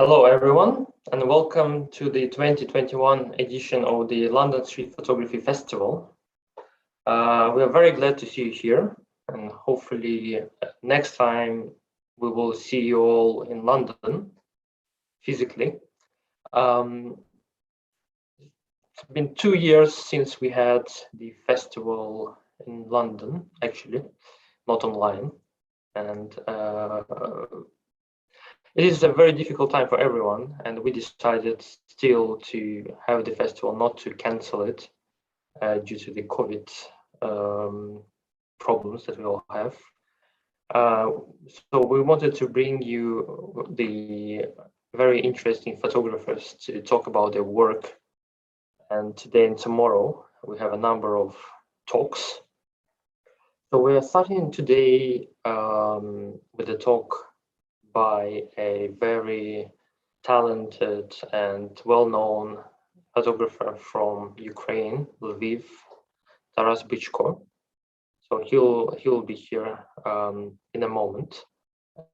Hello everyone, and welcome to the 2021 edition of the London Street Photography Festival. We are very glad to see you here, and hopefully next time we will see you all in London physically. It's been 2 years since we had the festival in London, actually, not online, and it is a very difficult time for everyone, and we decided still to have the festival, not to cancel it due to the COVID problems that we all have. So we wanted to bring you the very interesting photographers to talk about their work. And today and tomorrow, we have a number of talks. So we are starting today with a talk by a very talented and well-known photographer from Ukraine, Lviv, Bychko. So he'll be here in a moment.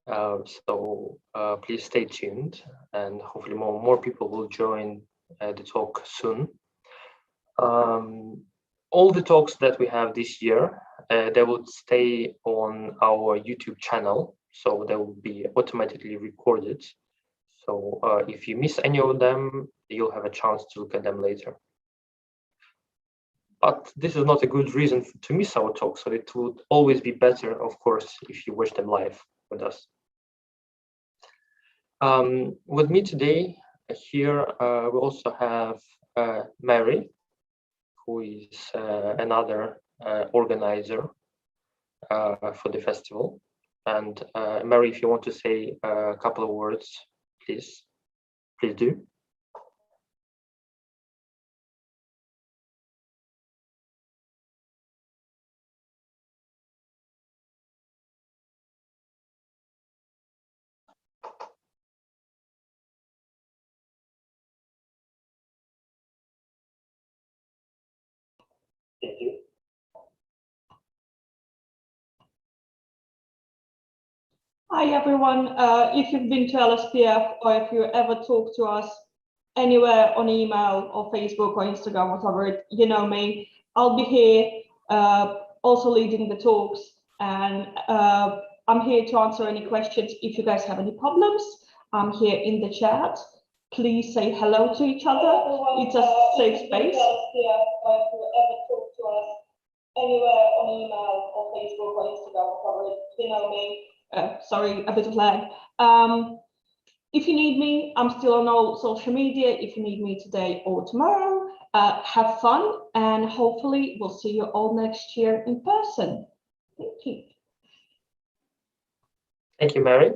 So please stay tuned, and hopefully more people will join the talk soon. All the talks that we have this year, they would stay on our YouTube channel. So they will be automatically recorded. So if you miss any of them, you'll have a chance to look at them later. But this is not a good reason to miss our talk. So it would always be better, of course, if you watch them live with us. With me today here, we also have Mary, who is another organizer for the festival. And Mary, if you want to say a couple of words, please do. Thank you. Hi everyone, if you've been to LSPF or if you ever talk to us anywhere on email or Facebook or Instagram, whatever, you know me, I'll be here also leading the talks, and I'm here to answer any questions. If you guys have any problems, I'm here in the chat. Please say hello to each other. It's a safe space. Anywhere on email or Facebook or Instagram, whatever, you know me. Sorry, a bit of lag. If you need me, I'm still on all social media. If you need me today or tomorrow, have fun, and hopefully we'll see you all next year in person. Thank you. Thank you, Mary.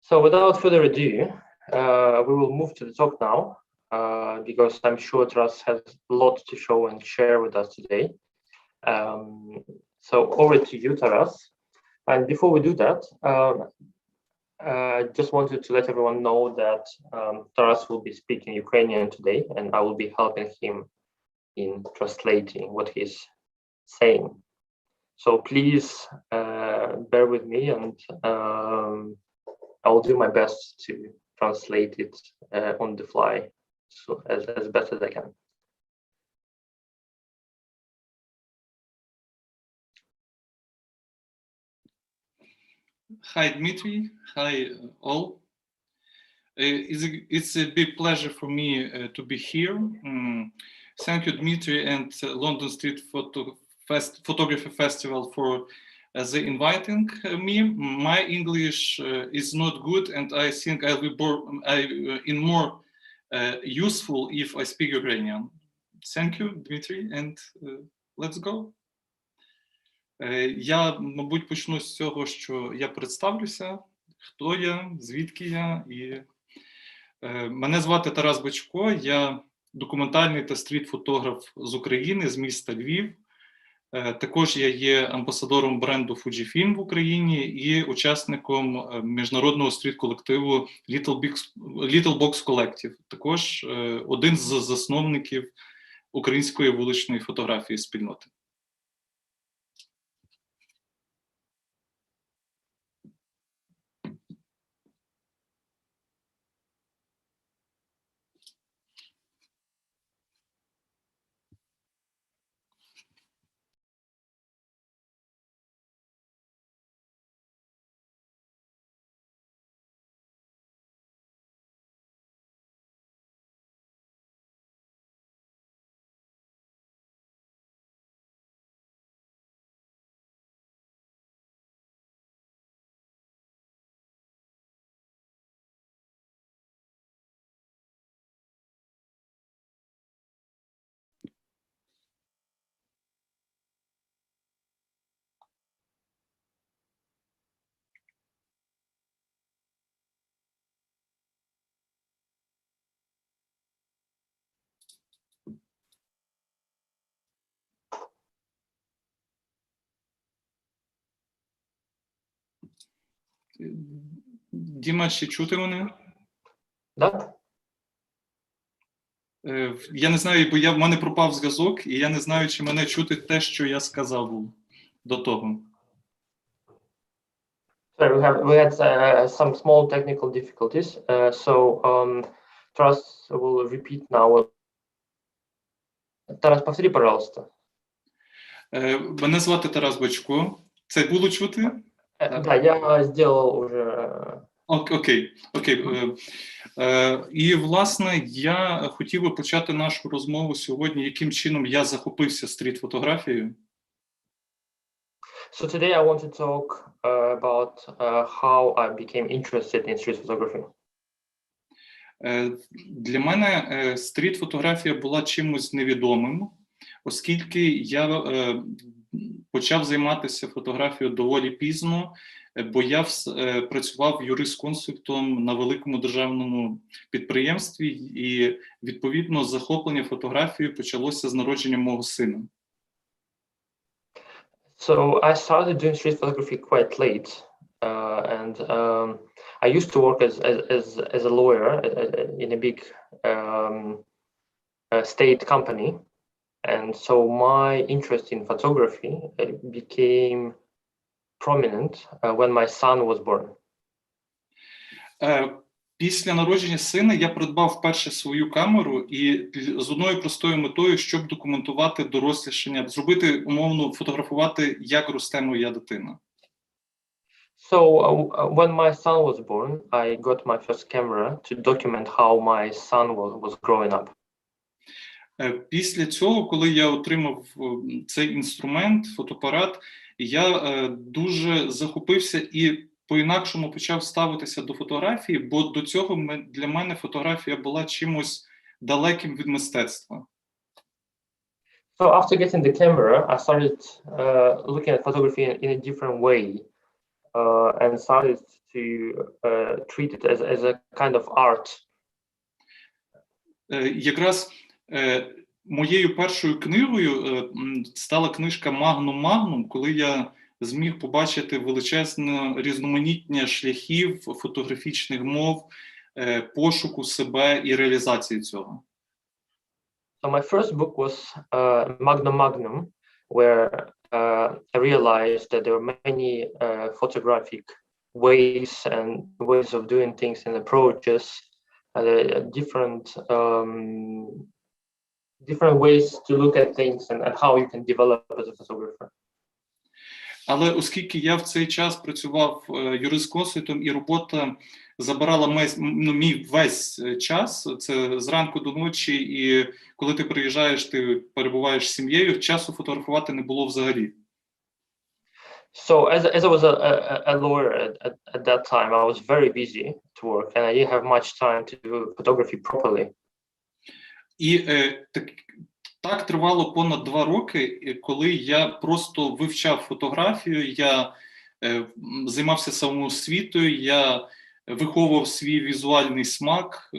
So without further ado, we will move to the talk now, because I'm sure Taras has a lot to show and share with us today. So over to you, Taras. And before we do that, I just wanted to let everyone know that Taras will be speaking Ukrainian today, and I will be helping him in translating what he's saying. So please bear with me, and I will do my best to translate it on the fly, so as best as I can. Hi, Dmitry. Hi, all. It's a big pleasure for me to be here. Thank you, Dmitry, and London Street Photography Festival for the inviting me. My English is not good, and I think I'll be more useful if I speak Ukrainian. Thank you, Dmitry, and let's go. Я, мабуть, почну з цього, що я представлюся, хто я, звідки я. Мене звати Тарас Bychko, я документальний та стріт-фотограф з України, з міста Львів. Також я є амбасадором бренду Fujifilm в Україні і учасником міжнародного стріт-колективу Little Box Collective. Також один з засновників української вуличної фотографії спільноти. Діма, чи чути мене? Да? Я не знаю, бо в мене пропав зв'язок, і я не знаю, чи мене чути те, що я сказав був до того. Sorry, we had some small technical difficulties. Taras will repeat now. Тарас, повтори, пожалуйста. Мене звати Тарас Bychko. Це було чути? Да, я сделал уже. Окей. І, власне, я хотів би почати нашу розмову сьогодні, яким чином я захопився стріт-фотографією. So today I want to talk about how I became interested in street photography. Для мене стріт-фотографія була чимось невідомим, оскільки я почав займатися фотографією доволі пізно, бо я працював юрисконсультом на великому державному підприємстві, і, відповідно, захоплення фотографією почалося з народженням мого сина. So I started doing street photography quite late, and I used to work as a lawyer in a big state company, and so my interest in photography became prominent when my son was born. Після народження сина я придбав вперше свою камеру і з одною простою метою, щоб документувати дорослішання, зробити умовно, фотографувати, як росте моя дитина. So when my son was born, I got my first camera to document how my son was growing up. Після цього, коли я отримав цей інструмент, фотоапарат, я дуже захопився і по-інакшому почав ставитися до фотографії, бо до цього для мене фотографія була чимось далеким від мистецтва. So after getting the camera, I started looking at photography in a different way and started to treat it as a kind of art. Якраз моєю першою книгою стала книжка «Магнум Магнум», коли я зміг побачити величезне різноманіття шляхів, фотографічних мов, пошуку себе і реалізації цього. So my first book was Magnum Magnum, where I realized that there are many photographic ways and ways of doing things and approaches, different ways to look at things and how you can develop as a photographer. Але оскільки я в цей час працював юрисконсультом і робота забирала мій весь час, це зранку до ночі, і коли ти приїжджаєш, ти перебуваєш з сім'єю, часу фотографувати не було взагалі. So as I was a lawyer at that time, I was very busy to work and I didn't have much time to do photography properly. І так тривало понад 2 роки, коли я просто вивчав фотографію, я займався самоосвітою, я виховував свій візуальний смак,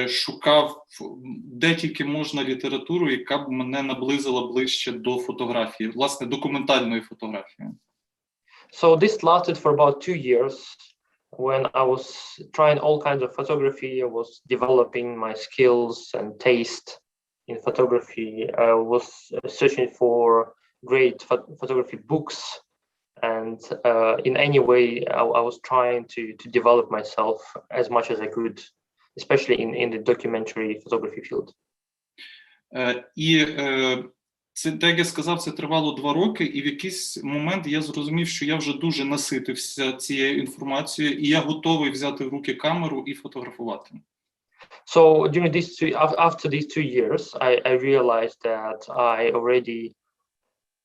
шукав де тільки можна літературу, яка б мене наблизила ближче до фотографії, власне, документальної фотографії. So this lasted for about 2 years when I was trying all kinds of photography. I was developing my skills and taste in photography. I was searching for great photography books, and in any way I was trying to develop myself as much as I could, especially in the documentary photography field. І це, як я сказав, це тривало 2 роки, і в якийсь момент я зрозумів, що я вже дуже наситився цією інформацією, і я готовий взяти в руки камеру і фотографувати. So after these 2 years, I realized that I already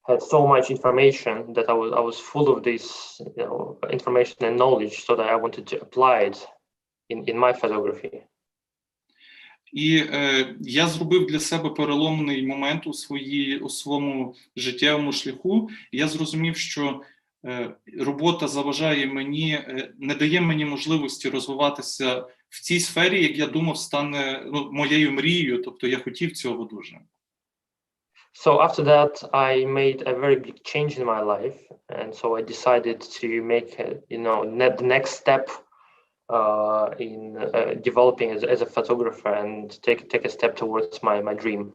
had so much information that I was full of this, information and knowledge, so that I wanted to apply it in my photography. І я зробив для себе переломний момент у своєму життєвому шляху. Я зрозумів, що робота заважає мені, не дає мені можливості розвиватися в цій сфері, як я думав, стане моєю мрією, тобто я хотів цього дуже. So after that, I made a very big change in my life, and so I decided to make, the next step in developing as a photographer and take a step towards my dream.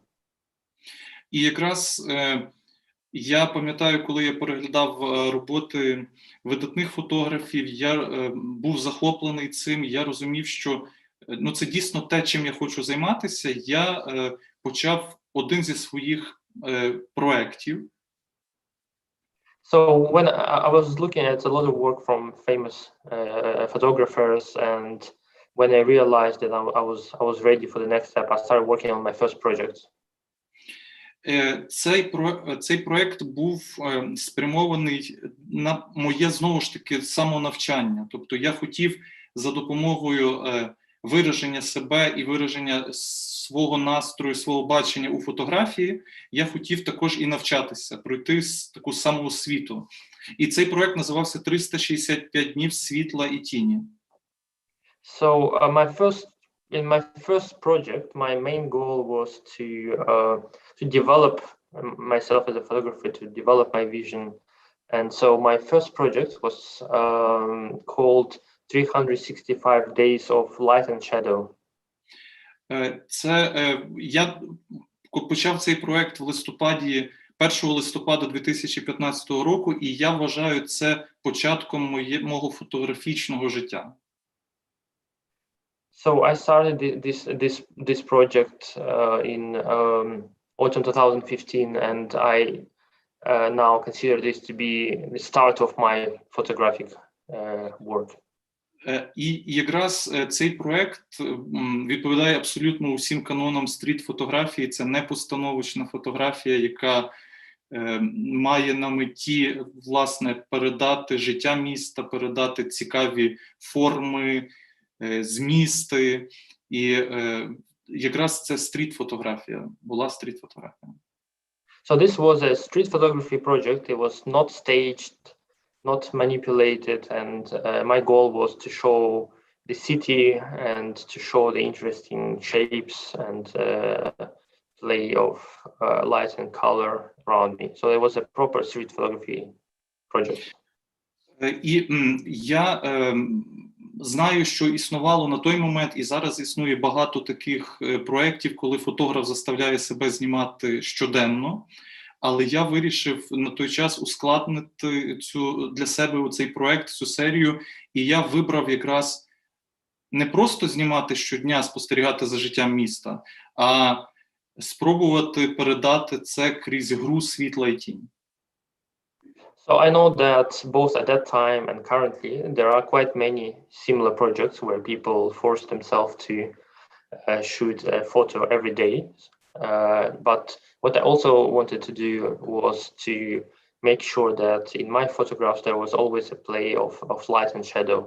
І якраз я пам'ятаю, коли я переглядав роботи видатних фотографів, я був захоплений цим, я розумів, що це дійсно те, чим я хочу займатися. Я почав один зі своїх проєктів. So when I was looking at a lot of work from famous photographers, and when I realized that I was ready for the next step, I started working on my first project. Цей проєкт був спрямований на моє, знову ж таки, самонавчання. Тобто я хотів за допомогою вираження себе і вираження свого настрою, свого бачення у фотографії, я хотів також і навчатися, пройти таку самоосвіту. І цей проєкт називався «365 днів світла і тіні». So in my first project, my main goal was to develop myself as a photographer, to develop my vision. And so my first project was called 365 Days of Light and Shadow. Я почав цей проект в листопаді, 1 листопада 2015 року, і я вважаю це початком мого фотографічного життя. So I started this project in autumn 2015, and I now consider this to be the start of my photographic work. І якраз цей проект відповідає абсолютно усім канонам стріт-фотографії. Це не постановочна фотографія, яка має на меті, власне, передати життя міста, передати цікаві форми, змісти. І якраз це стріт-фотографія, була стріт-фотографія. So this was a street photography project. It was not staged, not manipulated, and my goal was to show the city and to show the interesting shapes and play of light and color around me. So it was a proper street photography project. І я знаю, що існувало на той момент, і зараз існує багато таких проєктів, коли фотограф заставляє себе знімати щоденно. Але я вирішив на той час ускладнити для себе цей проєкт, цю серію, і я вибрав якраз не просто знімати щодня, спостерігати за життям міста, а спробувати передати це крізь гру світла і тінь. So I know that both at that time and currently there are quite many similar projects where people force themselves to shoot a photo every day. But what I also wanted to do was to make sure that in my photographs there was always a play of light and shadow.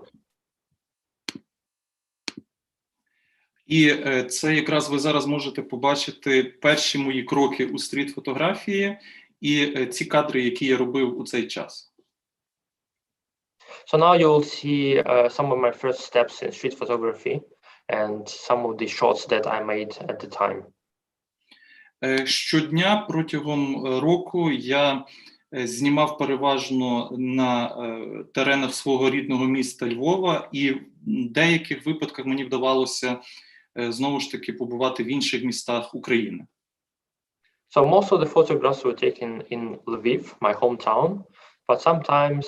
І це якраз ви зараз можете побачити перші мої кроки у стріт-фотографії і ці кадри, які я робив у цей час. So now you will see some of my first steps in street photography and some of the shots that I made at the time. Щодня протягом року я знімав переважно на теренах свого рідного міста Львова, і в деяких випадках мені вдавалося знову ж таки побувати в інших містах України. So most of the photographs were taken in Lviv, my hometown, but sometimes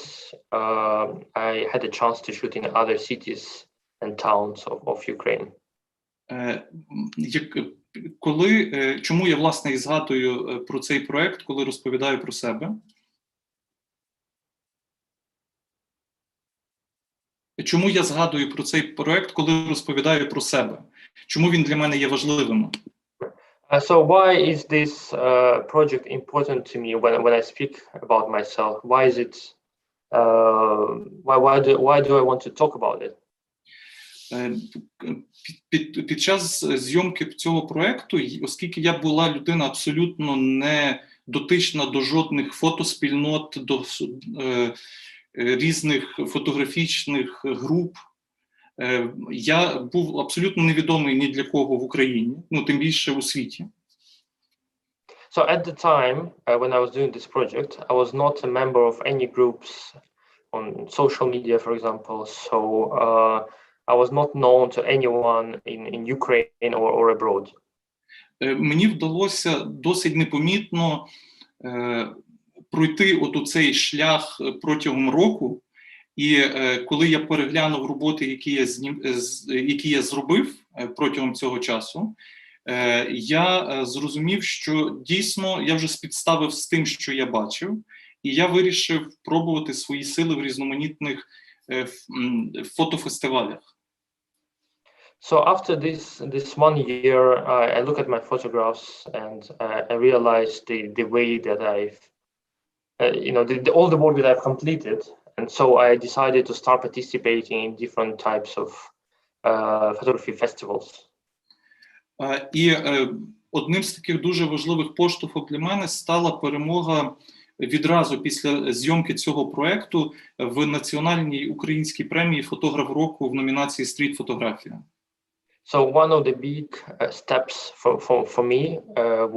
I had a chance to shoot in other cities and towns of Ukraine. Чому я, власне, і згадую про цей проект, коли розповідаю про себе? Чому я згадую про цей проект, коли розповідаю про себе? Чому він для мене є важливим? So why is this project important to me when I speak about myself? Why is it? Why do I want to talk about it? Під час зйомки цього проекту, оскільки я була людина абсолютно не дотична до жодних фотоспільнот, до різних фотографічних груп, я був абсолютно невідомий ні для кого в Україні, тим більше у світі. So at the time when I was doing this project, I was not a member of any groups on social media, for example. So I was not known to anyone in Ukraine or abroad. Мені вдалося досить непомітно пройти от цей шлях протягом року, і коли я переглянув роботи, які я зробив протягом цього часу, я зрозумів, що дійсно я вже спідставив з тим, що я бачив, і я вирішив пробувати свої сили в різноманітних фотофестивалях. So after this 1 year, I look at my photographs and I realized the way that I've, all the work that I've completed, and so I decided to start participating in different types of photography festivals. І одним з таких дуже важливих поштовхів для мене стала перемога відразу після зйомки цього проекту в національній українській премії «Фотограф року» в номінації «Стріт-фотографія». So one of the big steps for me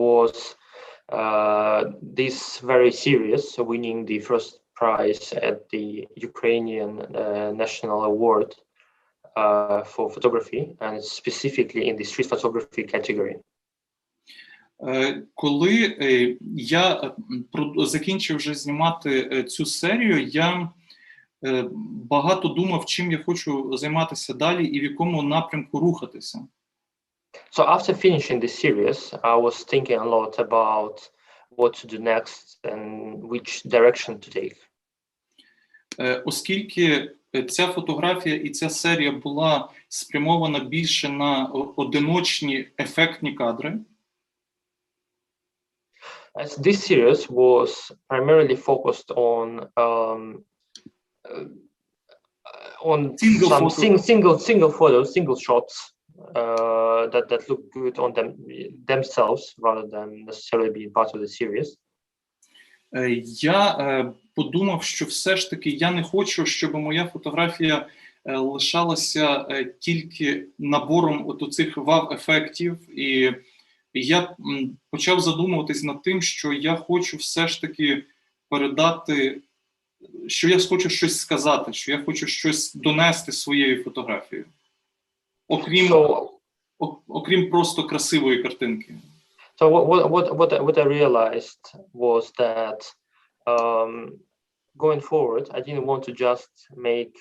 was this very series, winning the first prize at the Ukrainian National Award for photography, and specifically in the street photography category. Коли я закінчив вже знімати цю серію, я багато думав, чим я хочу займатися далі і в якому напрямку рухатися. So after finishing the series, I was thinking a lot about what to do next and which direction to take. Оскільки ця фотографія і ця серія була спрямована більше на одиночні ефектні кадри. As this series was primarily focused on single photos, single shots that look good on themselves rather than necessarily being part of the series. Я подумав, що все ж таки я не хочу, щоб моя фотографія лишалася тільки набором от оцих вау-ефектів, і я почав задумуватись над тим, що я хочу все ж таки передати, що я хочу щось сказати, що я хочу щось донести своєю фотографією, окрім просто красивої картинки. So what I realized was that going forward, I didn't want to just make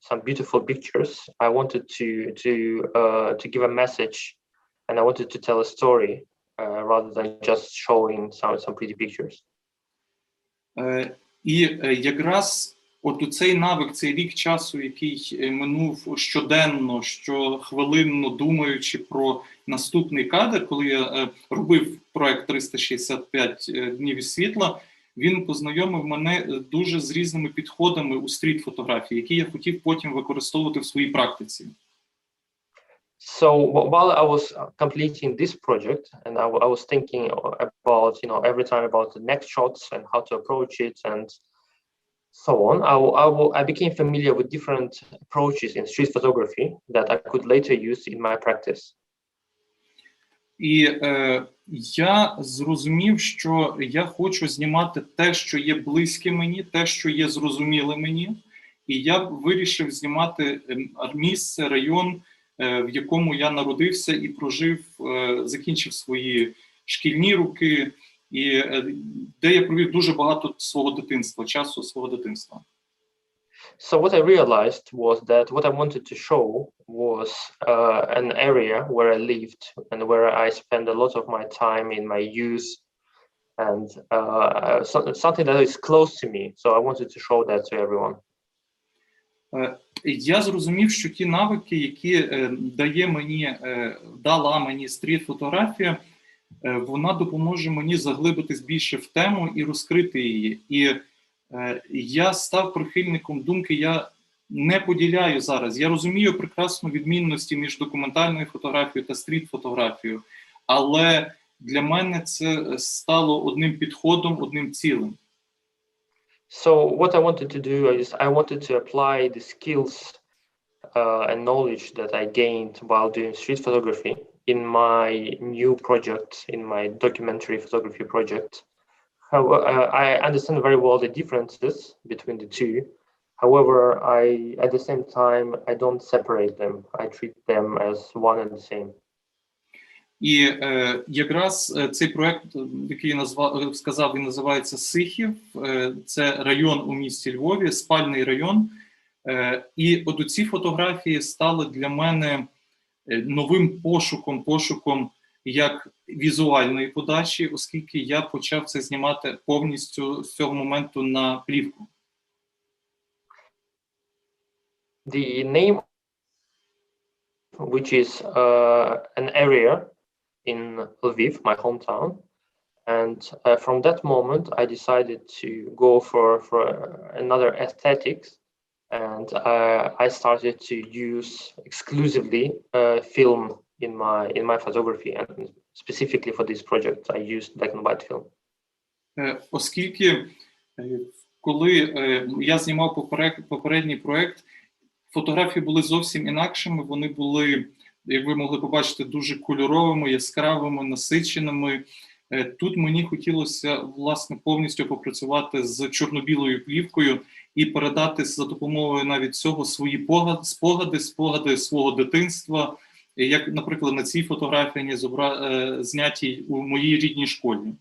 some beautiful pictures. I wanted to give a message, and I wanted to tell a story rather than just showing some pretty pictures. І якраз от у цей навик, цей рік часу, який минув щоденно, щохвилинно думаючи про наступний кадр, коли я робив проект 365 днів із світла, він познайомив мене дуже з різними підходами у стріт-фотографії, які я хотів потім використовувати в своїй практиці. So while I was completing this project, and I was thinking about, every time about the next shots and how to approach it and so on, I became familiar with different approaches in street photography that I could later use in my practice. І я зрозумів, що я хочу знімати те, що є близьке мені, те, що є зрозуміле мені, і я вирішив знімати місце, район, в якому я народився і прожив, закінчив свої шкільні роки, і де я провів дуже багато свого дитинства, часу свого дитинства. So what I realized was that what I wanted to show was an area where I lived and where I spent a lot of my time in my youth, and something that is close to me. So I wanted to show that to everyone. Я зрозумів, що ті навики, які дала мені стріт-фотографія, вона допоможе мені заглибитись більше в тему і розкрити її. І я став прихильником думки, я не поділяю зараз. Я розумію прекрасно відмінності між документальною фотографією та стріт-фотографією, але для мене це стало одним підходом, одним цілим. So what I wanted to do is I wanted to apply the skills and knowledge that I gained while doing street photography in my new project, in my documentary photography project. I understand very well the differences between the two. However, at the same time, I don't separate them. I treat them as one and the same. І якраз цей проект, який я сказав, він називається Сихів. Це район у місті Львові, спальний район. І от ці фотографії стали для мене новим пошуком як візуальної подачі, оскільки я почав це знімати повністю з цього моменту на плівку. The name, which is an area in Lviv, my hometown, and from that moment I decided to go for another aesthetics, and I started to use exclusively film in my photography, and specifically for this project I used black and white film. Оскільки коли я знімав попередній проект, фотографії були зовсім інакшими, вони були, як ви могли побачити, дуже кольоровими, яскравими, насиченими. Тут мені хотілося, власне, повністю попрацювати з чорно-білою плівкою і передати за допомогою навіть цього свої спогади свого дитинства, як, наприклад, на цій фотографії знятій у моїй рідній школі.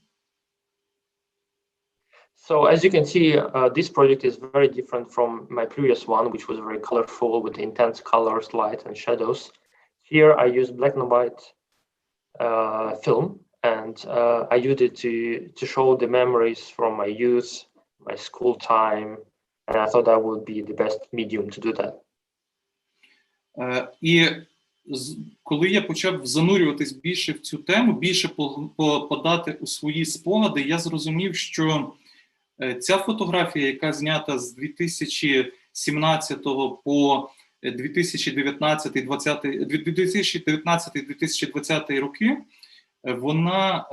So as you can see, this project is very different from my previous one, which was very colorful with intense colors, light and shadows. Here I use black and white film, and I used it to show the memories from my youth, my school time, and I thought that would be the best medium to do that. І коли я почав занурюватись більше в цю тему, більше подати у свої спогади, я зрозумів, що ця фотографія, яка знята з 2017 по 2019-2020 роки, вона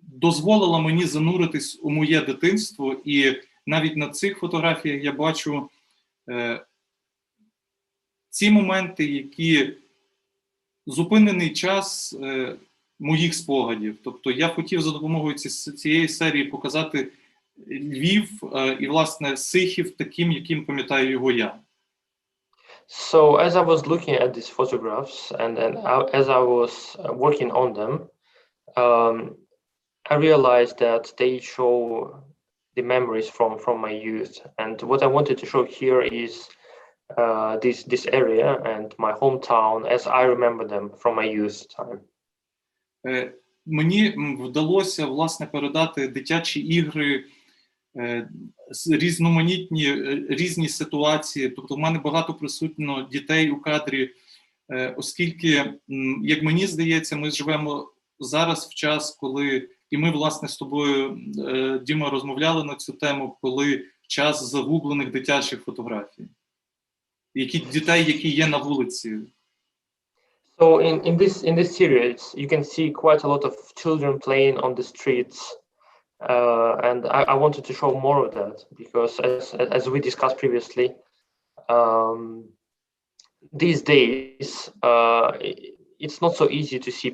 дозволила мені зануритись у моє дитинство, і навіть на цих фотографіях я бачу ці моменти, які зупинений час моїх спогадів. Тобто я хотів за допомогою цієї серії показати Львів і, власне, Сихів таким, яким пам'ятаю його я. So as I was looking at these photographs and as I was working on them, I realized that they show the memories from my youth. And what I wanted to show here is this area and my hometown as I remember them from my youth time. Мені вдалося, власне, передати дитячі ігри, різноманітні, різні ситуації. Тобто в мене багато присутньо дітей у кадрі, оскільки, як мені здається, ми живемо зараз в час, коли, і ми, власне, з тобою, Діма, розмовляли на цю тему, коли час загублених дитячих фотографій. Дітей, які є на вулиці. So in this series, you can see quite a lot of children playing on the streets, and I wanted to show more of that because, as we discussed previously, these days it's not so easy to see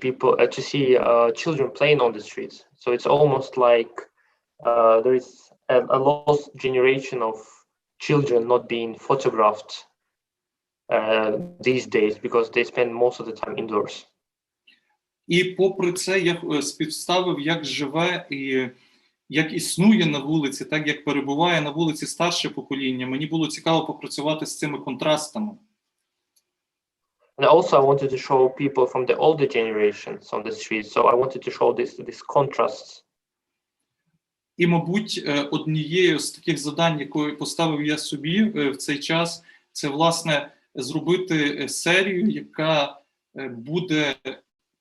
children playing on the streets. So it's almost like there is a lost generation of children not being photographed these days because they spend most of the time indoors. І попри це я співставив, як живе і як існує на вулиці, так як перебуває на вулиці старше покоління. Мені було цікаво попрацювати з цими контрастами. And also I wanted to show people from the older generations on the streets, so I wanted to show these contrasts. І, мабуть, однією з таких завдань, якою поставив я собі в цей час, це, власне, зробити серію, яка буде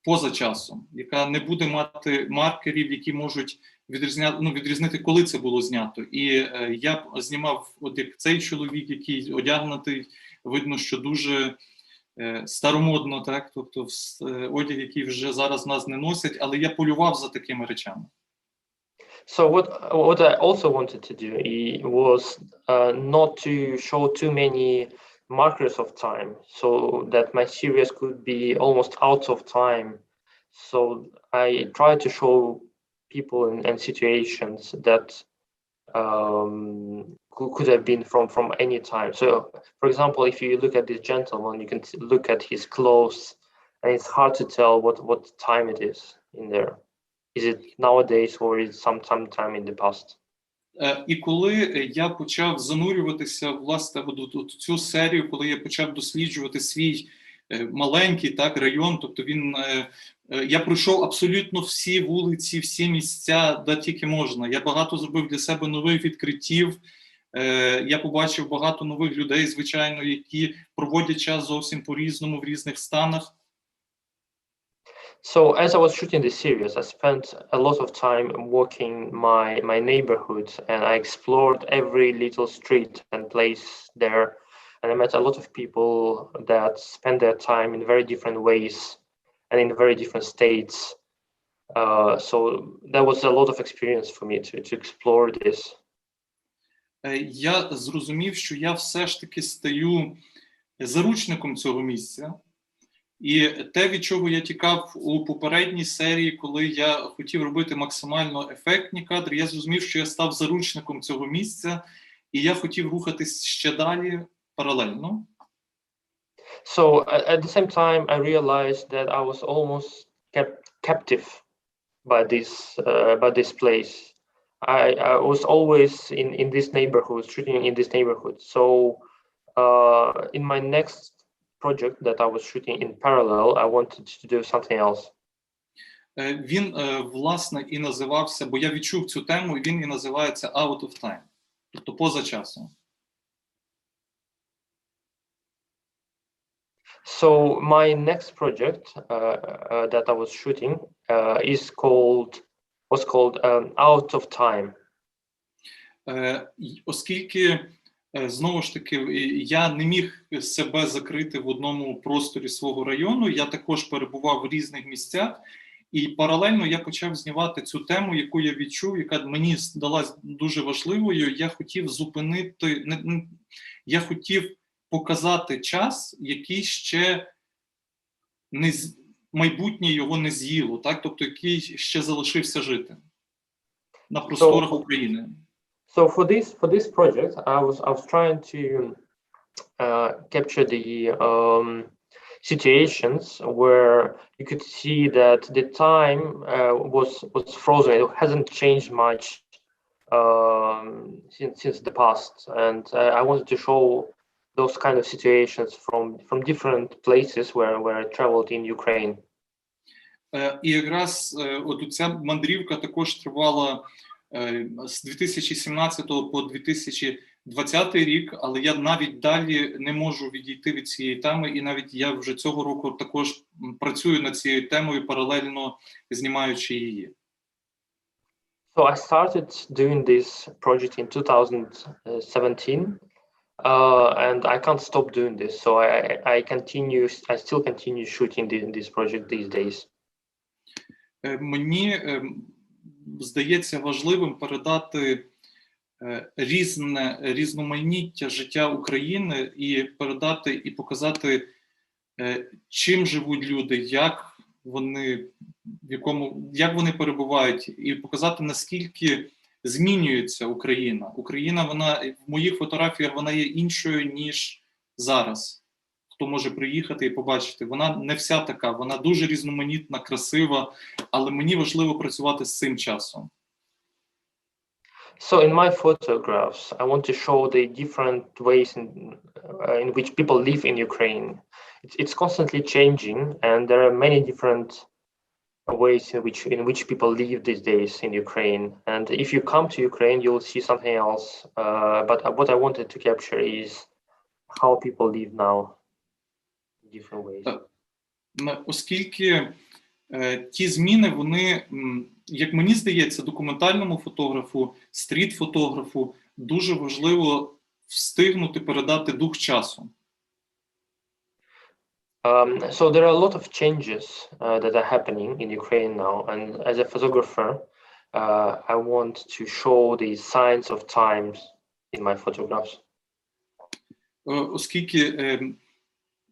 поза часом, яка не буде мати маркерів, які можуть відрізнити, коли це було знято. І я знімав, от як цей чоловік, який одягнутий, видно, що дуже старомодно, так, тобто одяг, який вже зараз нас не носять, але я полював за такими речами. So what I also wanted to do was not to show too many markers of time, so that my series could be almost out of time. So I try to show people and situations that could have been from any time. So, for example, if you look at this gentleman, you can look at his clothes, and it's hard to tell what time it is in there. Is it nowadays or is it sometime in the past? І коли я почав занурюватися власне в цю серію, коли я почав досліджувати свій маленький так район, тобто я пройшов абсолютно всі вулиці, всі місця, де тільки можна. Я багато зробив для себе нових відкриттів. Я побачив багато нових людей, звичайно, які проводять час зовсім по-різному в різних станах. So as I was shooting this series, I spent a lot of time walking my neighborhood, and I explored every little street and place there, and I met a lot of people that spend their time in very different ways and in very different states. So that was a lot of experience for me to explore this. Я зрозумів, що я все ж таки стаю заручником цього місця. І те, від чого я тікав у попередній серії, коли я хотів робити максимально ефектні кадри, я зрозумів, що я став заручником цього місця, і я хотів рухатись ще далі паралельно. So at the same time, I realized that I was almost captive by this place. I was always in this neighborhood, shooting in this neighborhood. So in my next project that I was shooting in parallel, I wanted to do something else. Він, власне, і називався, бо я відчув цю тему, і він і називається Out of Time, тобто поза часом. So my next project that I was shooting was called Out of Time. Оскільки знову ж таки, я не міг себе закрити в одному просторі свого району, я також перебував в різних місцях, і паралельно я почав знімати цю тему, яку я відчув, яка мені здалась дуже важливою. Я хотів зупинити, я хотів показати час, який ще майбутнє його не з'їло, так? Тобто який ще залишився жити на просторах України. So for this project, I was trying to capture the situations where you could see that the time was frozen. It hasn't changed much since the past, and I wanted to show those kind of situations from different places where I traveled in Ukraine. І якраз от ця мандрівка також тривала з 2017 по 2020 рік, але я навіть далі не можу відійти від цієї теми, і навіть я вже цього року також працюю над цією темою, паралельно знімаючи її. So I started doing this project in 2017, and I can't stop doing this. So I still continue shooting this project these days. Мені здається важливим передати різноманіття життя України і передати і показати, чим живуть люди, як вони перебувають, і показати, наскільки змінюється Україна. Україна, вона в моїх фотографіях, вона є іншою, ніж зараз. Хто може приїхати і побачити. Вона не вся така, вона дуже різноманітна, красива, але мені важливо працювати з цим часом. So in my photographs, I want to show the different ways in which people live in Ukraine. It's constantly changing, and there are many different ways in which people live these days in Ukraine. And if you come to Ukraine, you will see something else. But what I wanted to capture is how people live now. Different ways. Оскільки ті зміни, вони, як мені здається, документальному фотографу, стріт-фотографу дуже важливо встигнути передати дух часу. So there are a lot of changes that are happening in Ukraine now, and as a photographer, I want to show the signs of times in my photographs. оскільки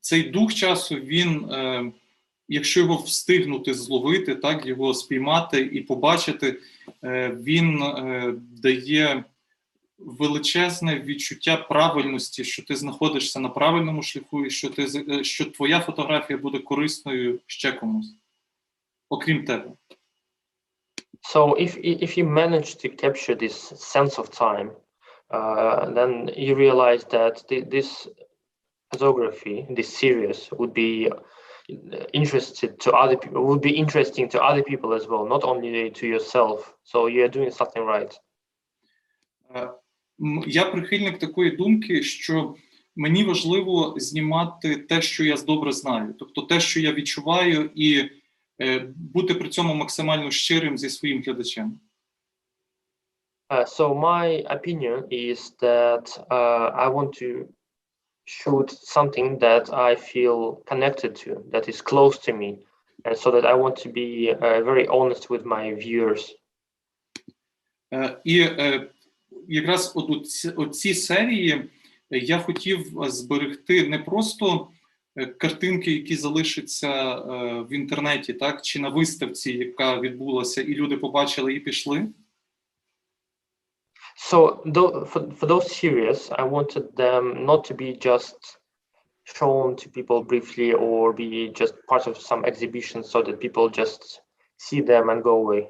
цей дух часу, він, якщо його встигнути зловити, так, його спіймати і побачити, він дає величезне відчуття правильності, що ти знаходишся на правильному шляху і що твоя фотографія буде корисною ще комусь, окрім тебе. So if you manage to capture this sense of time, then you realize that this photography, this series would be interesting to other people as well, not only to yourself. So you're doing something right. Я прихильник такої думки, що мені важливо знімати те, що я добре знаю, тобто те, що я відчуваю, і бути при цьому максимально щирим зі своїм глядачем. So my opinion is that I want to shoot something that I feel connected to, that is close to me, and so that I want to be very honest with my viewers. І якраз оці серії я хотів зберегти не просто картинки, які залишаться в інтернеті, так, чи на виставці, яка відбулася, і люди побачили і пішли. So for those series, I wanted them not to be just shown to people briefly or be just part of some exhibition so that people just see them and go away.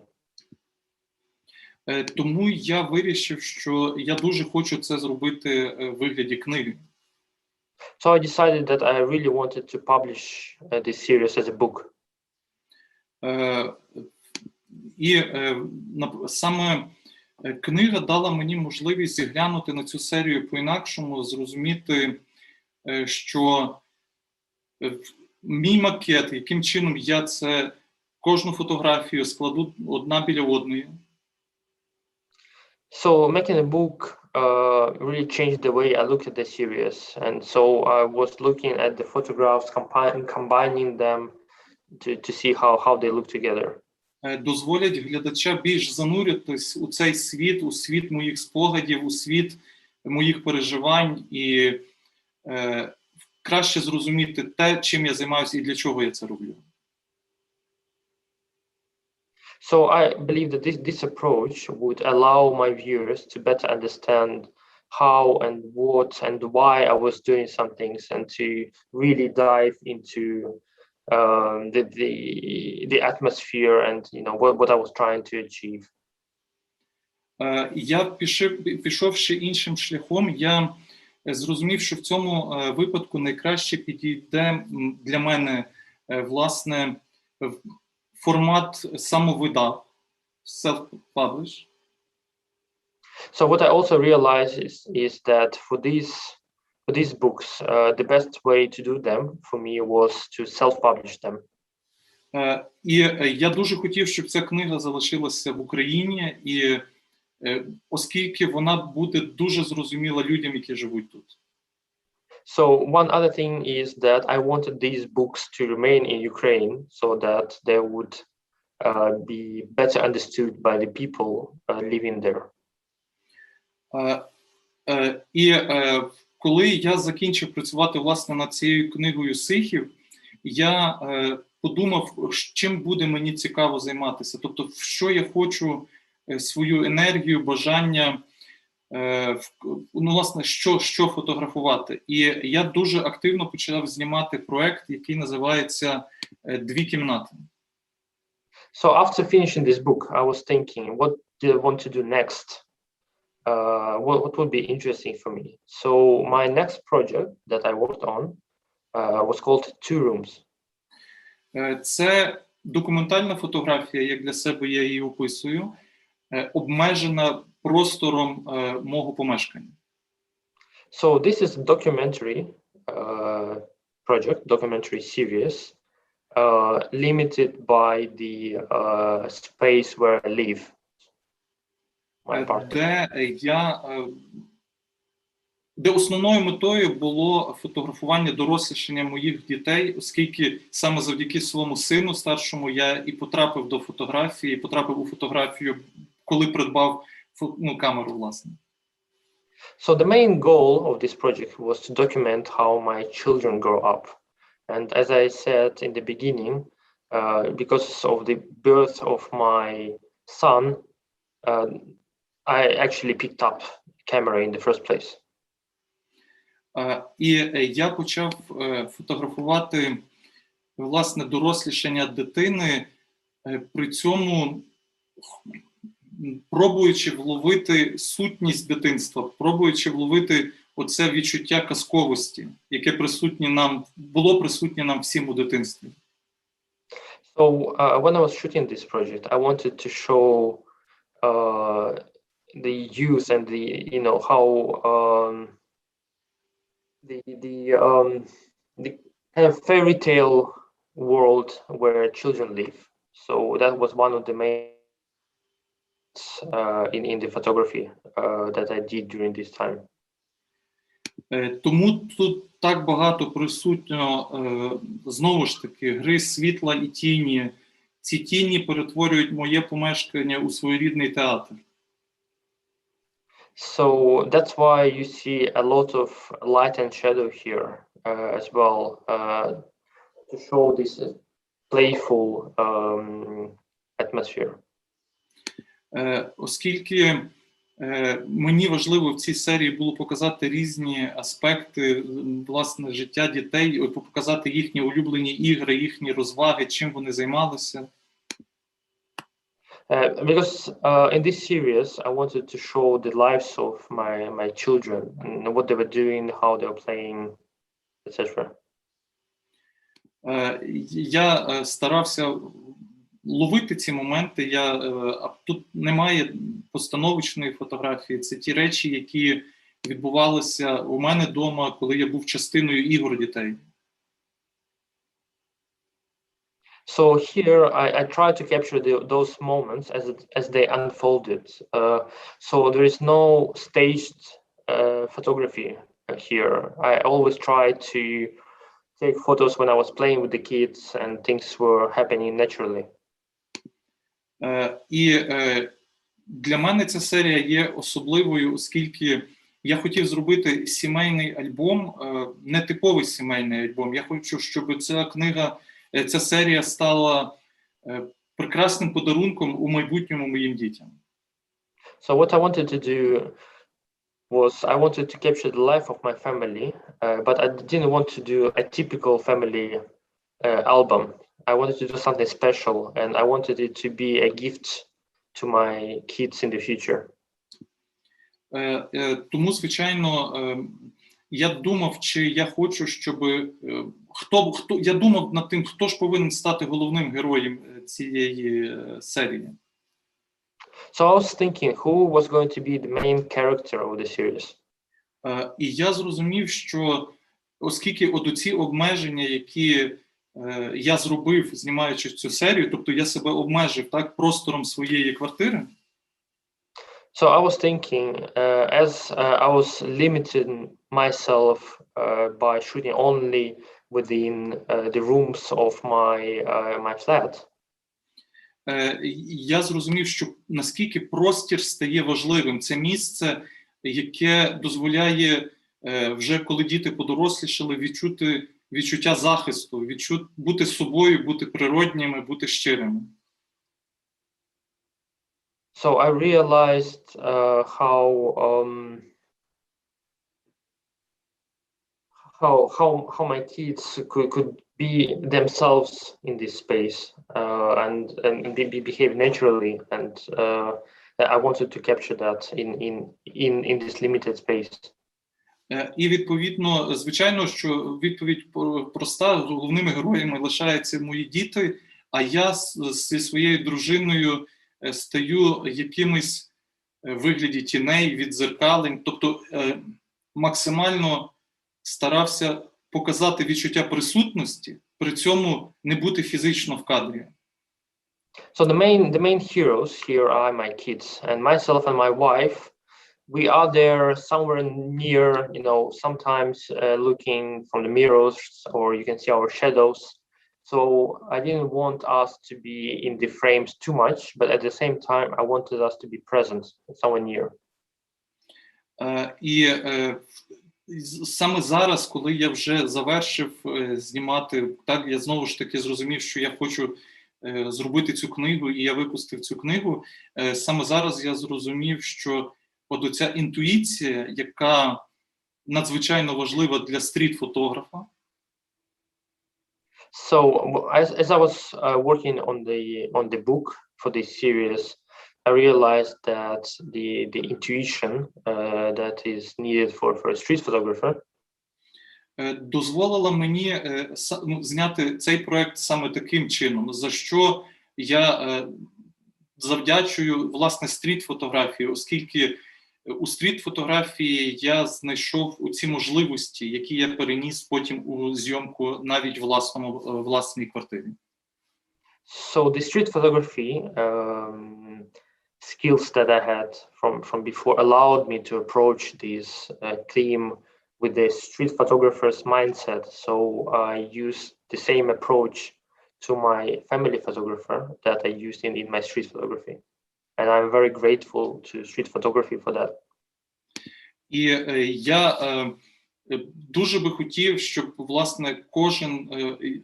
Тому я вирішив, що я дуже хочу це зробити в вигляді книги. So I decided that I really wanted to publish this series as a book. І саме книга дала мені можливість зіглянути на цю серію по-інакшому, зрозуміти, що мій макет, яким чином я це кожну фотографію складу одна біля одної. So making a book really changed the way I look at the series, and so I was looking at the photographs, combining them to see how they look together. Дозволять глядача більш зануритись у цей світ, у світ моїх спогадів, у світ моїх переживань і краще зрозуміти те, чим я займаюся і для чого я це роблю. So I believe that this approach would allow my viewers to better understand how and what and why I was doing some things, and to really dive into the atmosphere and what I was trying to achieve. Я пішов ще іншим шляхом. Я зрозумів, що в цьому випадку найкраще підійде для мене власне формат самовидав, self-publish. So what I also realized is that for these books, the best way to do them for me was to self-publish them. І я дуже хотів, щоб ця книга залишилася в Україні, і оскільки вона буде дуже зрозуміла людям, які живуть тут. So one other thing is that I wanted these books to remain in Ukraine so that they would be better understood by the people living there. І коли я закінчив працювати власне над цією книгою сихів, я подумав, чим буде мені цікаво займатися. Тобто, в що я хочу свою енергію, бажання, власне, що фотографувати. І я дуже активно почав знімати проект, який називається «Дві кімнати». So after finishing this book, I was thinking, what do I want to do next? What would be interesting for me? So my next project that I worked on was called Two Rooms. Це документальна фотографія, як для себе я її описую, обмежена простором мого помешкання. So this is a documentary project, documentary series, limited by the space where I live. Де основною метою було фотографування дорослішання моїх дітей, оскільки саме завдяки своєму сину старшому я і потрапив до фотографії, потрапив у фотографію, коли придбав камеру, власне. So the main goal of this project was to document how my children grow up. And as I said in the beginning, because of the birth of my son, I actually picked up camera in the first place. І я почав фотографувати, власне, дорослішання дитини, при цьому пробуючи вловити сутність дитинства, пробуючи вловити оце відчуття казковості, яке було присутнє нам всім у дитинстві. So when I was shooting this project, I wanted to show the youth and how the kind of fairy tale world where children live. So that was one of the main in the photography that I did during this time. Тому тут так багато присутньо, знову ж таки, гри світла і тіні. Ці тіні перетворюють моє помешкання у своєрідний театр. So that's why you see a lot of light and shadow here as well, to show this playful atmosphere. Оскільки мені важливо в цій серії було показати різні аспекти, власне, життя дітей, показати їхні улюблені ігри, їхні розваги, чим вони займалися. Because in this series, I wanted to show the lives of my children and what they were doing, how they were playing, etc. Я старався ловити ці моменти. Тут немає постановочної фотографії. Це ті речі, які відбувалися у мене вдома, коли я був частиною ігор дітей. So here I try to capture those moments as they unfolded. So there is no staged photography here. I always try to take photos when I was playing with the kids and things were happening naturally. І для мене ця серія є особливою, оскільки я хотів зробити сімейний альбом, нетиповий сімейний альбом. Я хочу, щоб ця серія стала прекрасним подарунком у майбутньому моїм дітям. So what I wanted to do was I wanted to capture the life of my family, but I didn't want to do a typical family album. I wanted to do something special, and I wanted it to be a gift to my kids in the future. Тому, звичайно, я думав, чи я хочу, щоб я думав над тим, хто ж повинен стати головним героєм цієї серії. So I was thinking who was going to be the main character of the series. І я зрозумів, що оскільки оці обмеження, які я зробив, знімаючи цю серію, тобто я себе обмежив так простором своєї квартири. So I was thinking, as I was limiting myself by shooting only within the rooms of my flat. Я зрозумів, що наскільки простір стає важливим. Це місце, яке дозволяє вже коли діти подорослішали, відчути відчуття захисту, бути собою, бути природніми, бути щирими. So I realized how my kids could be themselves in this space and behave naturally, and I wanted to capture that in this limited space. І відповідно, звичайно, що відповідь проста: головними героями лишаються мої діти, а я зі своєю дружиною стаю якимось вигляді тіней, віддзеркалень, тобто максимально старався показати відчуття присутності, при цьому не бути фізично в кадрі. So the main heroes here are my kids and myself and my wife. We are there somewhere near, sometimes looking from the mirrors, or you can see our shadows. So I didn't want us to be in the frames too much, but at the same time, I wanted us to be present somewhere near. Саме зараз, коли я вже завершив знімати, так, я знову ж таки зрозумів, що я хочу зробити цю книгу, і я випустив цю книгу. Саме зараз я зрозумів, що от оця інтуїція, яка надзвичайно важлива для стріт-фотографа. So as I was working on the book for this series, I realized that the intuition that is needed for a street photographer дозволила мені зняти цей проект саме таким чином, за що я завдячую, власне, стріт-фотографії, оскільки у стріт-фотографії я знайшов у ці можливості, які я переніс потім у зйомку навіть власній квартирі. So the street photography skills that I had from before allowed me to approach this theme with the street photographer's mindset. So I used the same approach to my family photographer that I used in my street photography. And I'm very grateful to street photography for that. І я дуже би хотів, щоб, власне, кожен,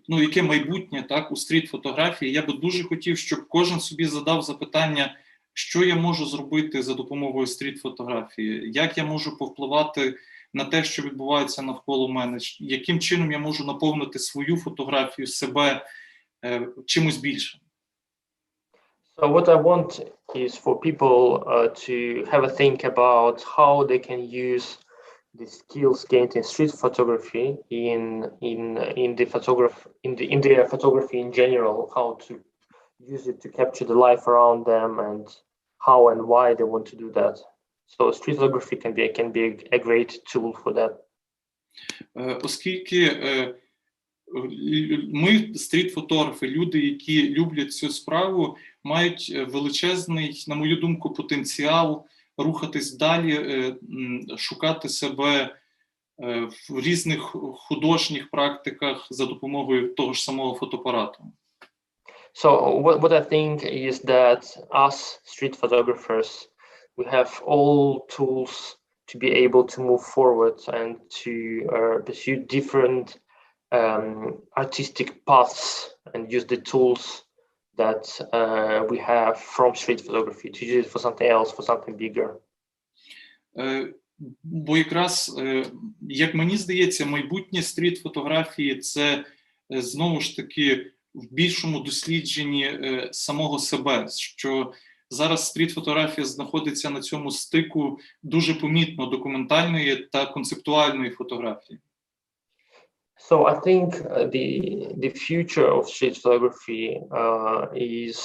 ну, яке майбутнє, так, у стріт-фотографії, я би дуже хотів, щоб кожен собі задав запитання, що я можу зробити за допомогою стріт-фотографії, як я можу повпливати на те, що відбувається навколо мене, яким чином я можу наповнити свою фотографію, себе чимось більшим. So what I want is for people to have a think about how they can use the skills gained in street photography in their photography in general, how to use it to capture the life around them and how and why they want to do that. So street photography can be a great tool for that. Оскільки ми, стріт-фотографи, люди, які люблять цю справу, мають величезний, на мою думку, потенціал рухатись далі, шукати себе в різних художніх практиках за допомогою того ж самого фотоапарату. So what I think is that us street photographers, we have all tools to be able to move forward and to pursue different artistic paths and use the tools that we have from street photography to use it for something else, for something bigger. Бо якраз, як мені здається, майбутнє стріт-фотографії – це, знову ж таки, в більшому дослідженні самого себе, що зараз стріт-фотографія знаходиться на цьому стику дуже помітно документальної та концептуальної фотографії. So I think the future of street photography is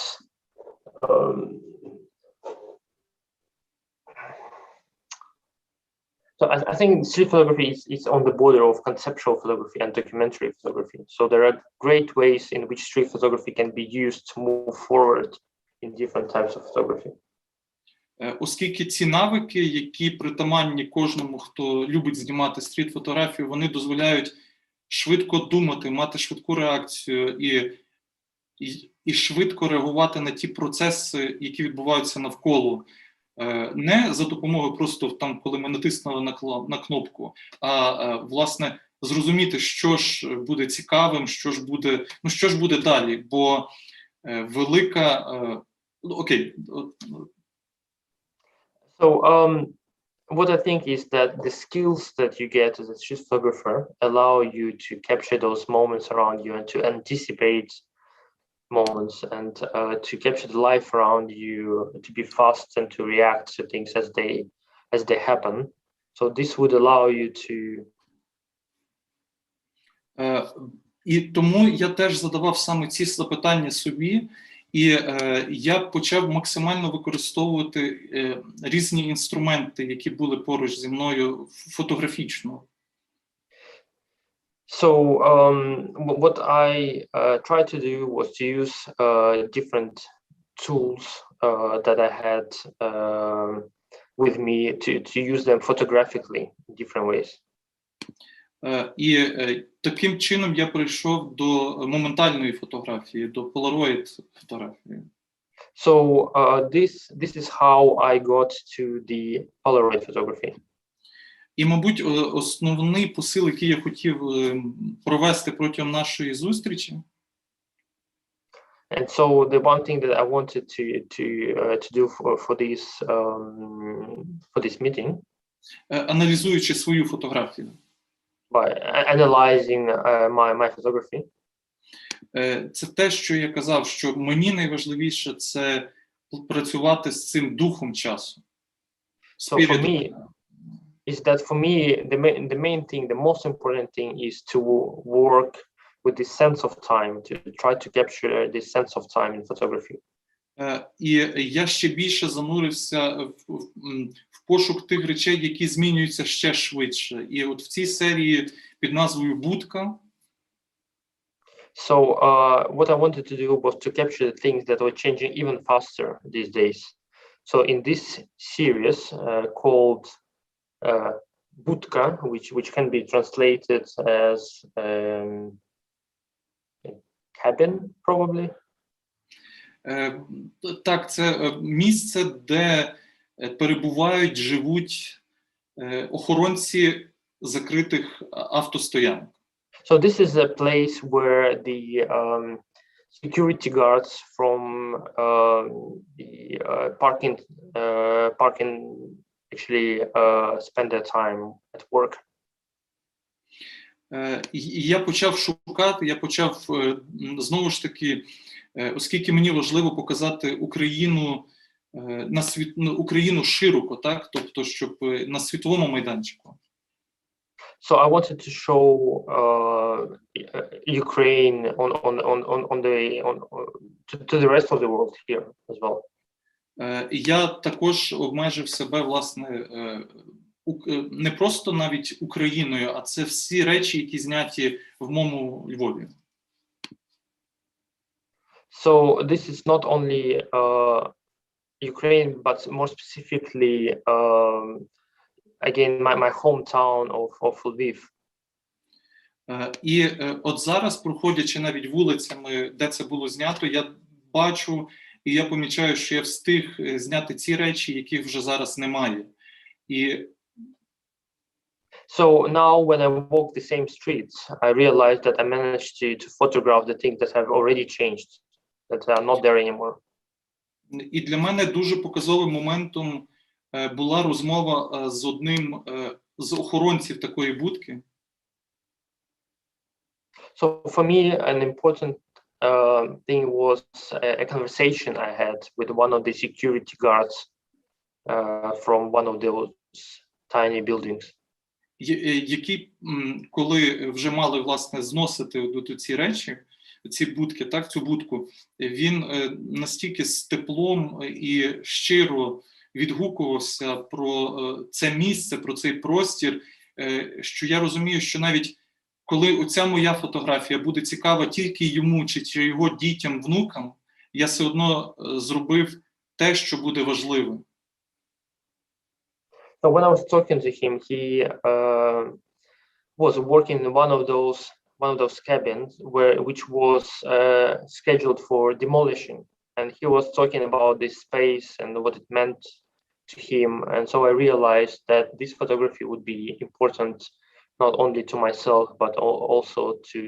so I think street photography is on the border of conceptual photography and documentary photography. So there are great ways in which street photography can be used to move forward in different types of photography. Оскільки ці навики, які притаманні кожному, хто любить знімати стріт-фотографію, вони дозволяють швидко думати, мати швидку реакцію і швидко реагувати на ті процеси, які відбуваються навколо. Не за допомогою просто там, коли ми натиснули на кнопку, а власне зрозуміти, що ж буде цікавим, що ж буде далі, бо велика... Окей. So what I think is that the skills that you get as a street photographer allow you to capture those moments around you and to anticipate moments and to capture the life around you, to be fast and to react to things as they happen. So this would allow you to... І тому я теж задавав саме ці запитання собі, і я почав максимально використовувати різні інструменти, які були поруч зі мною фотографічно. So what I tried to do was to use different tools that I had with me to use them photographically in different ways. І таким чином я прийшов до моментальної фотографії, до Polaroid фотографії. So this is how I got to the Polaroid photography. І, мабуть, основний посил, який я хотів провести протягом нашої зустрічі, And so the one thing that I wanted to do for this meeting, аналізуючи свою фотографію, by analyzing my photography, це те, що я казав, що мені найважливіше це працювати з цим духом часу. So for me, the main thing, the most important thing is to work with this sense of time, to try to capture this sense of time in photography. І я ще більше занурився в пошук тих речей, які змінюються ще швидше. І от в цій серії під назвою «Будка» So what I wanted to do was to capture the things that were changing even faster these days. So in this series called Budka, which can be translated as cabin, probably. Так, це місце, де перебувають, живуть охоронці закритих автостоянок. So this is a place where the security guards from the parking actually spend their time at work. І я почав шукати, я почав знову ж таки, оскільки мені важливо показати Україну Україну широко, так, тобто, щоб на світовому майданчику. So I wanted to show Ukraine to the rest of the world here as well. Я також обмежив себе, власне, не просто навіть Україною, а це всі речі, які зняті в моєму Львові. So this is not only Ukraine, but more specifically, again, my hometown of Lviv. І от зараз, проходячи навіть вулицями, де це було знято, я бачу і я помічаю, що я встиг зняти ці речі, яких вже зараз немає. І So now when I walk the same streets, I realize that I managed to photograph the things that have already changed, that are not there anymore. І для мене дуже показовим моментом була розмова з одним з охоронців такої будки. So for me, an important thing was a conversation I had with one of the security guards from one of those tiny buildings. Які, коли вже мали, власне, зносити ці речі, ці будки, так, цю будку, він настільки з теплом і щиро відгукувався про це місце, про цей простір, що я розумію, що навіть коли оця моя фотографія буде цікава тільки йому чи його дітям, внукам, я все одно зробив те, що буде важливим. So when I was talking to him, he was working in one of those cabins which was scheduled for demolition, and he was talking about this space and what it meant to him. And so I realized that this photography would be important not only to myself but also to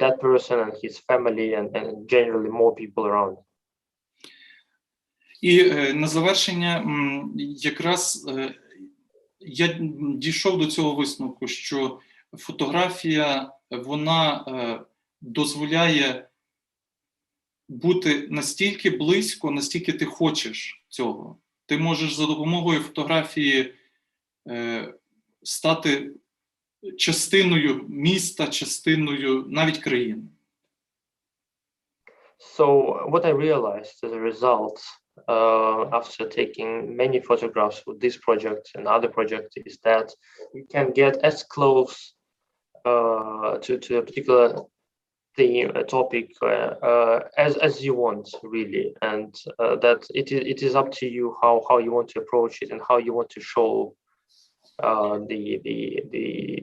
that person and his family and generally more people around. І на завершення якраз я дійшов до цього висновку, що фотографія, вона дозволяє бути настільки близько, настільки ти хочеш цього. Ти можеш за допомогою фотографії стати частиною міста, частиною навіть країни. So what I realized as a result after taking many photographs with this project and other projects is that you can get as close to a particular theme, a topic as you want, really, and that it is up to you how you want to approach it and how you want to show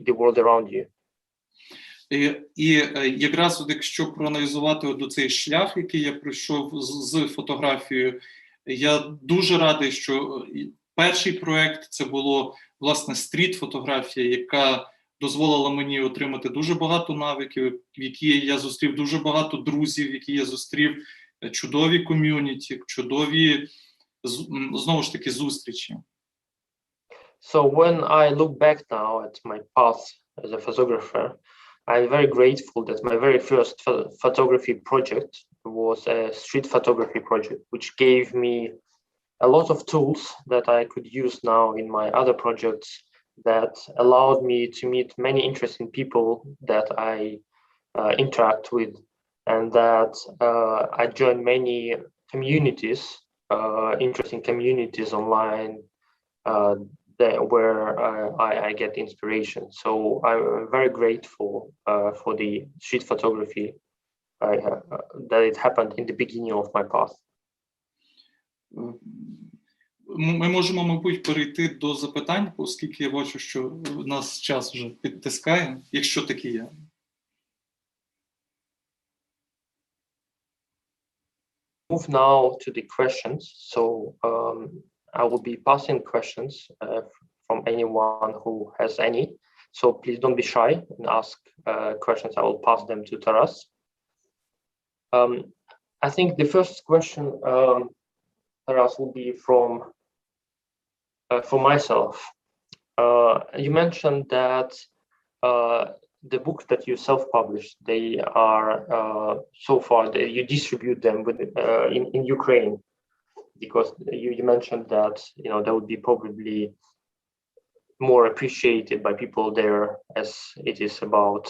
the world around you. І якраз от якщо проаналізувати от цей шлях, який я пройшов з фотографією, я дуже радий, що Перший проєкт – це було, власне, стріт-фотографія, яка дозволила мені отримати дуже багато навиків, в якій я зустрів дуже багато друзів, в якій я зустрів чудові ком'юніті, чудові, знову ж таки, зустрічі. So when I look back now at my path as a photographer, I'm very grateful that my very first photography project was a street photography project, which gave me a lot of tools that I could use now in my other projects, that allowed me to meet many interesting people that I interact with, and that I joined many communities, interesting communities online, where I get inspiration. So I'm very grateful for the street photography that it happened in the beginning of my path. Ми можемо, мабуть, перейти до запитань, оскільки я бачу, що у нас час вже підтискає, якщо такі є. Move now to the questions. So I will be passing questions from anyone who has any. So please don't be shy and ask questions. I will pass them to Taras. I think the first question, Taras, will be from myself. You mentioned that the books that you self-published, they are so far you distribute them in Ukraine, because you mentioned that that would be probably more appreciated by people there, as it is about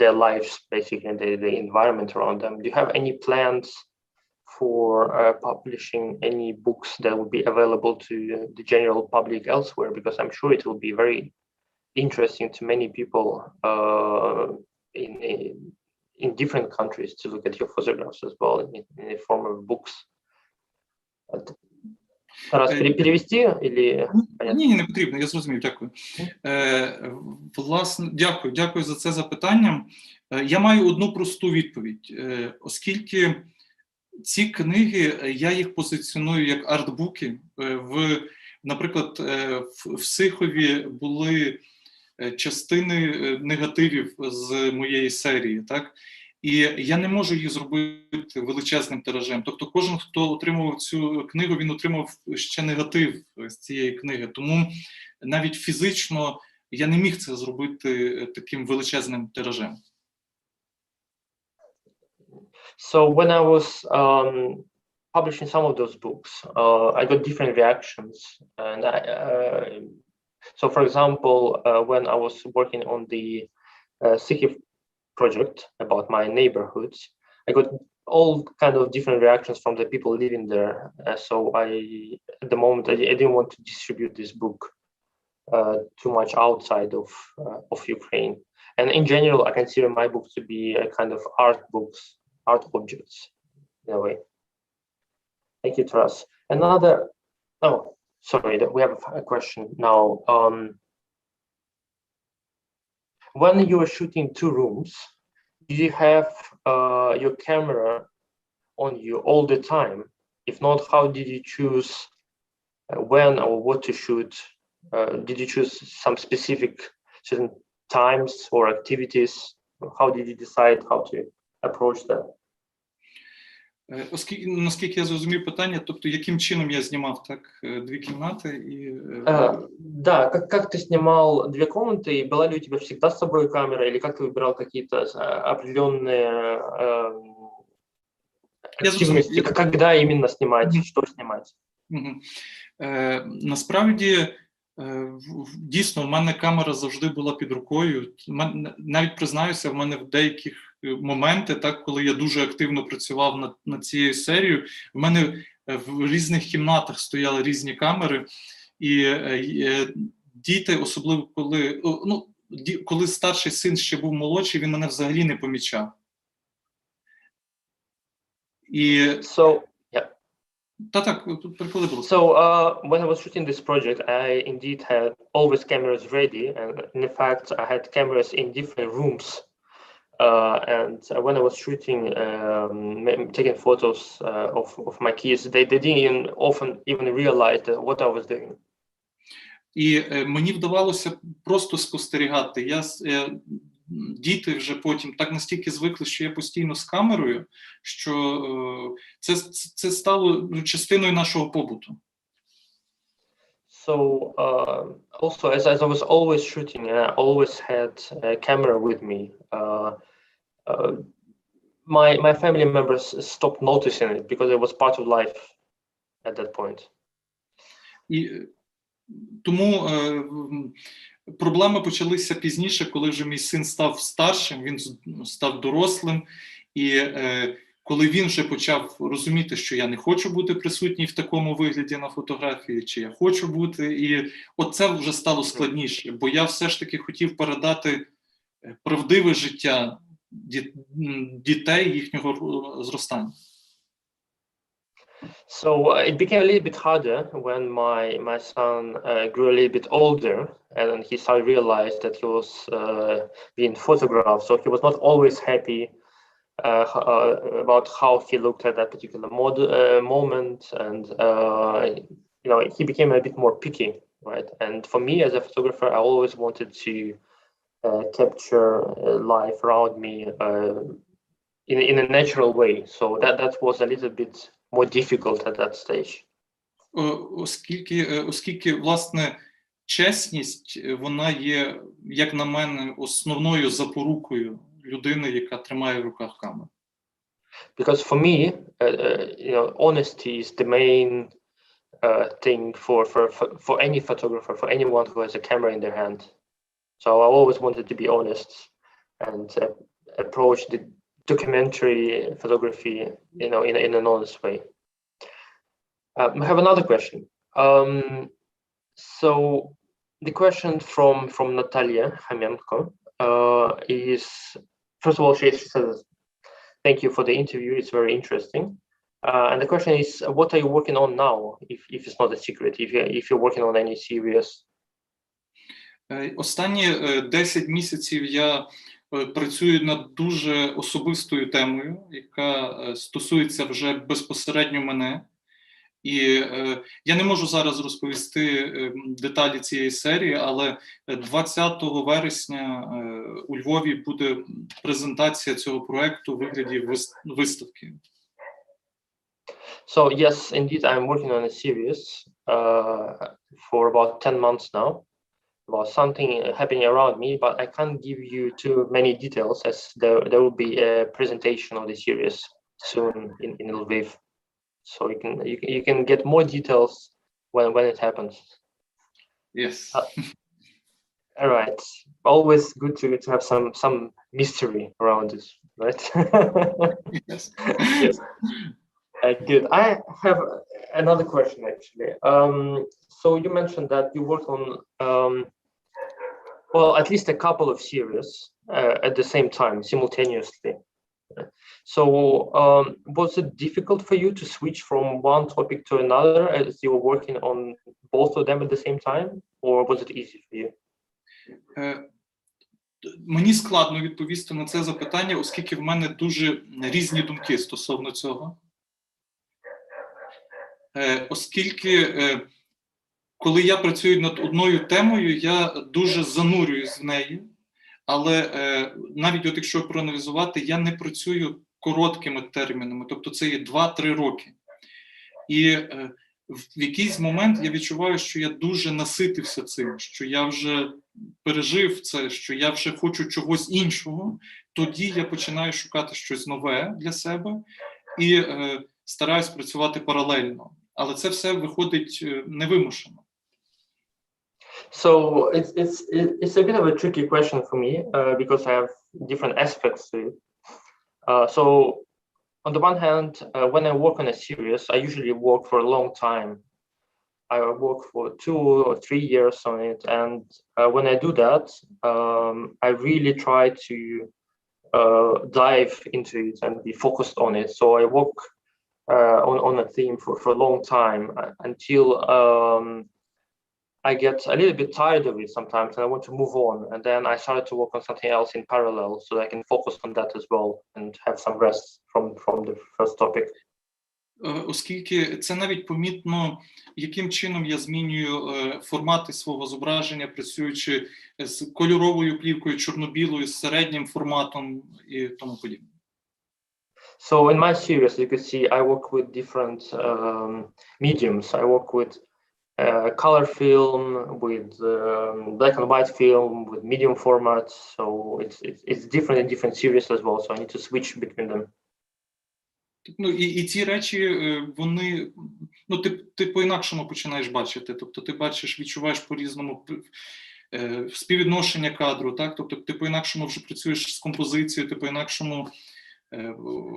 their lives basically, and the environment around them. Do you have any plans for publishing any books that will be available to the general public elsewhere? Because I'm sure it will be very interesting to many people in different countries to look at your photographs as well in the form of books. Тарас, перевести или? Ні, не потрібно, я зрозумів, дякую. Власне, дякую за це запитання. Я маю одну просту відповідь. Оскільки ці книги, я їх позиціоную як артбуки. Наприклад, в Сихові були частини негативів з моєї серії, так? І я не можу їх зробити величезним тиражем. Тобто кожен, хто отримував цю книгу, він отримав ще негатив з цієї книги. Тому навіть фізично я не міг це зробити таким величезним тиражем. So when I was publishing some of those books, I got different reactions. And so, for example, when I was working on the Sikhiv project about my neighborhoods, I got all kind of different reactions from the people living there. So at the moment, I didn't want to distribute this book too much outside of Ukraine. And in general, I consider my books to be a kind of art books, art objects in a way. Thank you, Taras. Sorry, we have a question now. When you were shooting 2 rooms, did you have your camera on you all the time? If not, how did you choose when or what to shoot? Did you choose some specific certain times or activities? How did you decide how to approach that? Наскільки я зрозумів питання, тобто яким чином я знімав, так, 2 кімнати и... Да, как ты снимал 2 комнаты, и была ли у тебя всегда с собой камера, или как ты выбирал какие-то определенные активности, когда именно снимать, что снимать? Насправді, дійсно, в мене камера завжди була під рукою. Навіть признаюся, в мене в деяких моменти, так, коли я дуже активно працював над цією серією, в мене в різних кімнатах стояли різні камери, і діти, особливо коли старший син ще був молодший, він мене взагалі не помічав. І... So when I was shooting this project, I indeed had always cameras ready, and in fact I had cameras in different rooms And when I was shooting, taking photos of my kids, they didn't often even realize what I was doing. І мені вдавалося просто спостерігати. Діти вже потім так настільки звикли, що я постійно з камерою, що це стало частиною нашого побуту. So also, as I was always shooting, I always had a camera with me. My family members stopped noticing it because it was part of life at that point. І тому проблеми почалися пізніше, коли вже мій син став старшим, він став дорослим, і коли він вже почав розуміти, що я не хочу бути присутній в такому вигляді на фотографії, чи я хочу бути, і оце вже стало складніше, бо я все ж таки хотів передати правдиве життя дітей, їхнього зростання. So it became a little bit harder when my son grew a little bit older, and he started to realize that he was being photographed. So he was not always happy about how he looked at that particular moment, and he became a bit more picky, right? And for me as a photographer, I always wanted to capture life around me in a natural way. So that was a little bit more difficult at that stage. Оскільки, власне, чесність, вона є, як на мене, основною запорукою людини, яка тримає в руках камеру. Because for me, honesty is the main thing for any photographer, for anyone who has a camera in their hand. So I always wanted to be honest and approach the documentary photography, in an honest way. I have another question. So the question from Natalia Hamenko is, first of all, she says, thank you for the interview. It's very interesting. And the question is, what are you working on now, if it's not a secret, if you're working on any series? Останні 10 місяців я працюю над дуже особистою темою, яка стосується вже безпосередньо мене. І я не можу зараз розповісти деталі цієї серії, але 20 вересня у Львові буде презентація цього проекту у вигляді виставки. So yes, indeed, I'm working on a series for about 10 months now, about something happening around me, but I can't give you too many details, as there will be a presentation of the series soon in Lviv. So you can get more details when it happens. Yes. All right. Always good to have some mystery around this, right? Yes. Yes. Good. I have another question, actually. So you mentioned that you worked on, well, at least a couple of series at the same time, simultaneously. So was it difficult for you to switch from one topic to another as you were working on both of them at the same time, or was it easy for you? Мені складно відповісти на це запитання, оскільки в мене дуже різні думки стосовно цього. Оскільки, коли я працюю над одною темою, я дуже занурююсь в неї, але навіть от якщо проаналізувати, я не працюю короткими термінами, тобто це є 2-3 роки. І в якийсь момент я відчуваю, що я дуже наситився цим, що я вже пережив це, що я вже хочу чогось іншого, тоді я починаю шукати щось нове для себе і стараюсь працювати паралельно. Але це все виходить невимушено. So it's a bit of a tricky question for me because I have different aspects to it. So on the one hand, when I work on a series, I usually work for a long time. I work for 2 or 3 years on it, and when I do that, I really try to dive into it and be focused on it. So I work on a theme for a long time until I get a little bit tired of it sometimes and I want to move on. And then I started to work on something else in parallel so that I can focus on that as well and have some rest from the first topic. Оскільки це навіть помітно, яким чином я змінюю формати свого зображення, працюючи з кольоровою плівкою, чорно-білою, з середнім форматом і тому подібне. So in my series, you can see I work with different mediums. I work with color film, with black and white film, with medium formats. So it's different in different series as well. So I need to switch between them. Ну, і ці речі, вони, ну, ти по-інакшому починаєш бачити. Тобто ти бачиш, відчуваєш по-різному співвідношення кадру, так? Тобто ти по-інакшому вже працюєш з композицією, ти по-інакшому,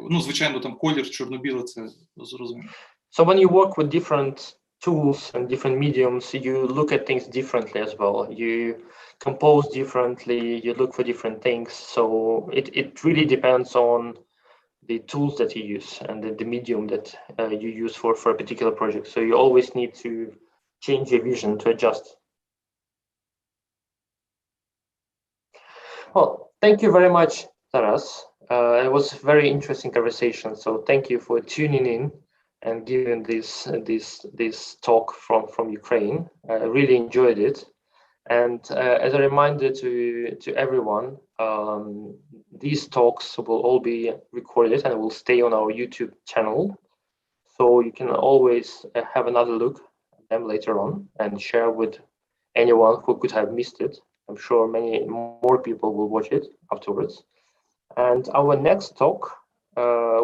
ну, звичайно, там колір, чорно-біле, це зрозуміло. So when you work with different tools and different mediums, you look at things differently as well. You compose differently, you look for different things. So it really depends on the tools that you use and the medium that you use for a particular project. So you always need to change your vision to adjust. Well, thank you very much, Taras. It was a very interesting conversation. So thank you for tuning in and giving this talk from Ukraine. I really enjoyed it. And as a reminder to everyone, these talks will all be recorded and will stay on our YouTube channel. So you can always have another look at them later on and share with anyone who could have missed it. I'm sure many more people will watch it afterwards. And our next talk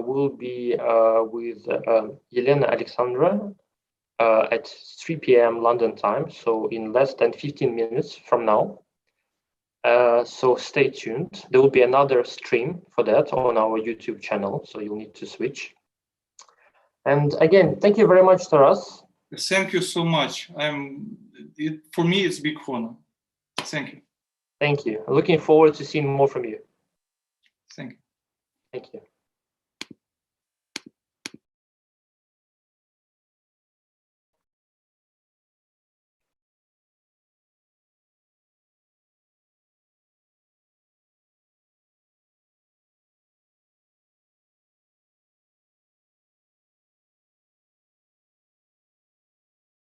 will be with Elena Alexandra at 3 p.m. London time, so in less than 15 minutes from now. So stay tuned. There will be another stream for that on our YouTube channel, so you'll need to switch. And again, thank you very much, Taras. Thank you so much. For me, it's a big honor. Thank you. Thank you. Looking forward to seeing more from you. Thank you. Thank you.